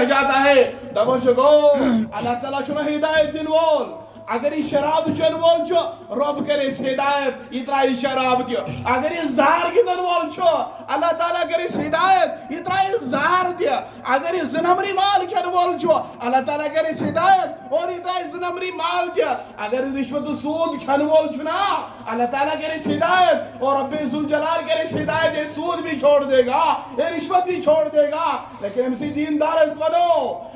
جاتا ہے دبن گو اللہ تعالیٰ چھنا ہدایت دن وول اگر یہ شراب چن وول چھو رب کرے ہدایت یہ ترائی شراب دیو اگر یہ زہر گندن وول چھو اللہ تعالیٰ کرے ہدایت یہ ترائی زہر دیو اگر یہ زنمری مال کھن وول چھو اللہ تعالیٰ کرے ہدایت اور یہ ترائی زنمری مال دیو اگر یہ رشوت و سود کھن وول چھنا اللہ تعالیٰ کرے ہدایت اور رب ذوالجلال کرے ہدایت یہ سود بھی چھوڑ دے گا یہ رشوت بھی چھوڑ دے گا لیکن ہم سے دیندار اس بنو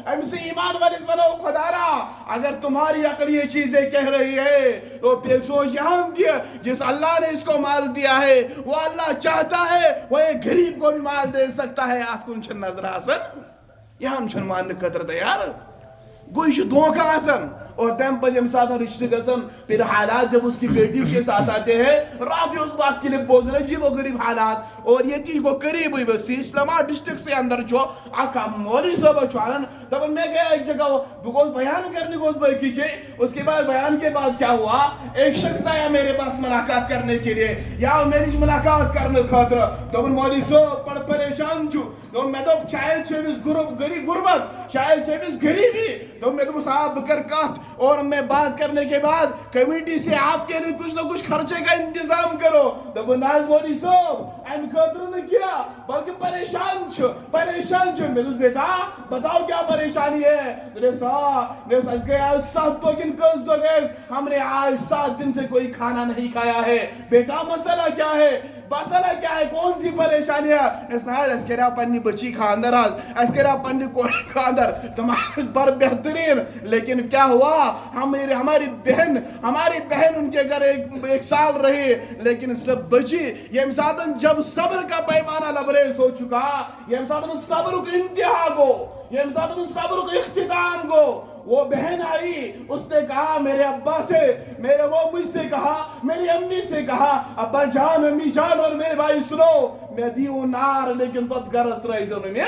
ہم سے ایمان والی اس بنو خدا را اگر تمہاری عقل یہ چیزیں کہہ رہی ہے تو پھر سوچ یہاں دیا جس اللہ نے اس کو مال دیا ہے وہ اللہ چاہتا ہے وہ ایک غریب کو بھی مال دے سکتا ہے آپ کو انچن نظر آسن یہاں انچن ماننے قدر تیار گوئی شو دھوکہ آسن اور تیم پر جب ساتھ رشتے گسن پھر حالات جب اس کی بیٹی کے ساتھ آتے ہیں رات اس وقت کے لئے بوزنے جیب و غریب حالات اور یہ کی کو قریب ہوئی بستی اسلامہ ڈسٹرک سے اندر جو آقا مولی صاحب چوارن تب میں گیا ایک جگہ بکوز بیان کرنے کو اس بھائی کیجئے اس کے بعد بیان کے بعد کیا ہوا ایک شخص آیا میرے پاس ملاقات کرنے کے لئے یا میری ملاقات کرنے خاطر تب مولی صاحب پڑ پریشان چھو تو میں تو شاید چیمیز غریب غربت شاید چیمیز غریبی تو میں تو صاحب بکرکات اور میں بات کرنے کے بعد کمیٹی سے آپ کے لیے کچھ نہ کچھ خرچے کا انتظام کرو تو بناز مولی صاحب این خاطر نے کیا بلکہ پریشان چھو میں تو بیٹا بتاؤ کیا پریشانی ہے تو نے سچ گیا 7 تو کن کس دو گئے ہم نے آج 7 دن سے کوئی کھانا نہیں کھایا ہے بیٹا مسئلہ کیا ہے مسئلہ کیا ہے کون سی پریشانی ہے اس نے اس کے رہا پنی بچی خاندر اس کے رہا پنی کوئی خاندر تمہارے پر بہترین لیکن کیا ہوا ہماری بہن ان کے گھر ایک سال رہی لیکن سب بچی یہ مسادن جب صبر کا پیمانہ لبریز ہو چکا یہ مسادن صبر کو انتہا کو یہ مسادن صبر کو اختتام کو وہ بہن آئی اس نے کہا میرے ابا سے میرے وہ مجھ سے کہا میری امی سے کہا ابا جان امی جان اور میرے بھائی سنو میں دیو نار لیکن تت گرست رہی زنو میں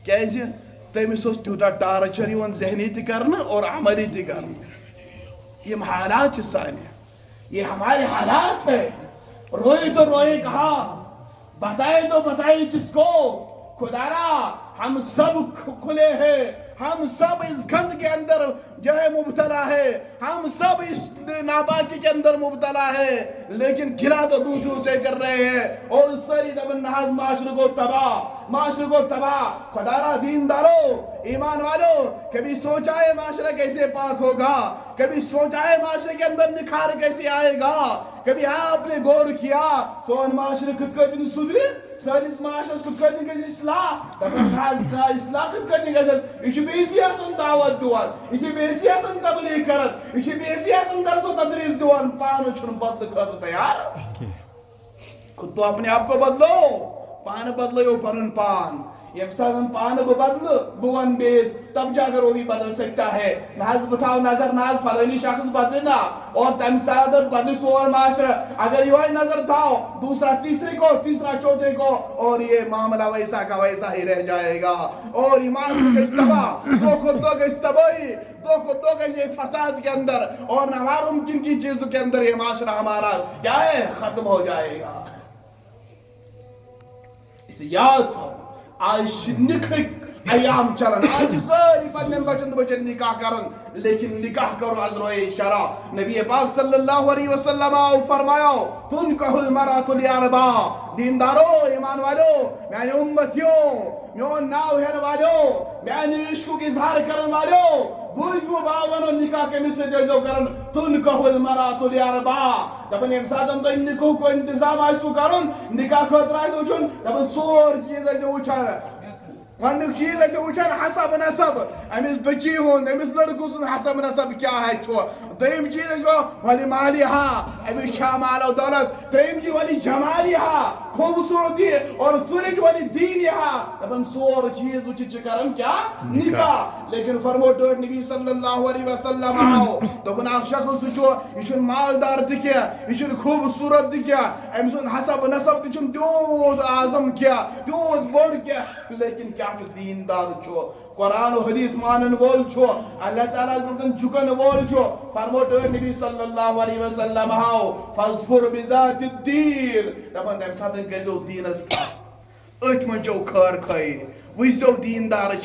کیسے تیمیس اس تیوٹا ٹارچر یون ذہنی تی کرنا اور عملی تی کرنا یہ حالات چسانی یہ ہمارے حالات ہے روئے تو روئے کہا بتائے تو بتائے کس کو خدا را ہم سب کھلے ہیں ہم سب اس گند کے اندر جو ہے مبتلا ہے ہم سب اس ناپاکی کے اندر مبتلا ہے لیکن کھلا تو دوسروں سے کر رہے ہیں اور سری دبن نحاظ معاشرے کو تباہ خدا را دیندارو ایمان والو کبھی سوچا ہے معاشرہ کیسے پاک ہوگا کبھی سوچا ہے معاشرے کے اندر نکھار کیسے آئے گا کبھی آپ نے غور کیا سون معاشرے خود کہتے سدری سانس معاشرس خود کہتے کیسے اصلاح اصلاح خود کہتے کیسے یہ بیسی آسن دعوت دوان یہ بیسی آسن تبلیغ کرت یہ بیسی آسن درس و تدریس دوان پانو چھن بدل خاطر تیار خود تو اپنے آپ کو بدلو پان بدلو یو پرن پان یہ سادن پان بدل بوان بیس تب جا کر وہ بھی بدل سکتا ہے ناز بتاؤ نظر ناز فلانی شخص بدلنا اور تم سادن بدل سوار معاشرہ اگر یہ نظر تھاؤ دوسرا تیسرے کو تیسرا چوتھے کو اور یہ معاملہ ویسا کا ویسا ہی رہ جائے گا اور ایمان سے استباہ دو خود دو کے استباہی دو خود دو کے یہ فساد کے اندر اور ناممکن کی چیزوں کے اندر یہ معاشرہ ہمارا کیا ہے ختم ہو جائے گا اس یاد ہو آج نکھک ایام چلن آج ساری پنن بچن نکاح کرن لیکن نکاح کرو از روئے شرع نبی پاک صلی اللہ علیہ وسلم فرمایا تنکح المرأة لاربع دیندارو ایمان والو میانی امتیوں میون ناو ہر والو میانی عشق کی اظہار کرن والو بوجھ وہ باون اور نکاح کے مسے جیزو کرن تنکح المرأة لاربع دبن امسادن تو نکاح کو انتظام آئیسو کرن نکاح کو اترائیسو چون دبن سور چیز ایسے اچھانا گۄڈنیُک چیز ایسے وٕچھان حسب نسب أمِس بچی ہُنٛد أمِس لڑکہٕ سُنٛد حسب نسب کیٛاہ ہے چھُ دوٚیِم چیز ٲسۍ ولی مالِہا أمِس چھا مال و دولت ترٛیٚیِم چیز ولی جمالِہا خوبصوٗرتی اور ژوٗرِم ولی دیٖنِہا دپان ژور چیز وٕچھِتھ چھِ کران کیٛاہ نکاح لیکن فرمو ٹٲٹھ نبی صلی اللہ علیہ وسلم آو دوٚپُن اکھ شخص سُہ چھُ یہِ چھُنہٕ مالدار تہِ کینٛہہ یہِ چھُنہٕ خوٗبصوٗرت تہِ کینٛہہ أمۍ سُنٛد حسب نسب تہِ چھُنہٕ تیوٗت اعظم کینٛہہ تیوٗت بوٚڑ کینٛہہ لیکن کیٛاہ چھُ دیندار چھُ قرآن و حدیث مانن وول چھُ اللہ تعالیٰ برٛونٛہہ جھُکن وول چھُ فرمو ٹٲٹھ نبی صلی اللہ علیہ وسلم آو فاظفر بذات الدین دپان تمہِ ساتہٕ کٔرۍزیو دیٖنس تھپھ أتھ منٛز چھو خٲر خٲیی وٕچھزو دیٖندارٕچ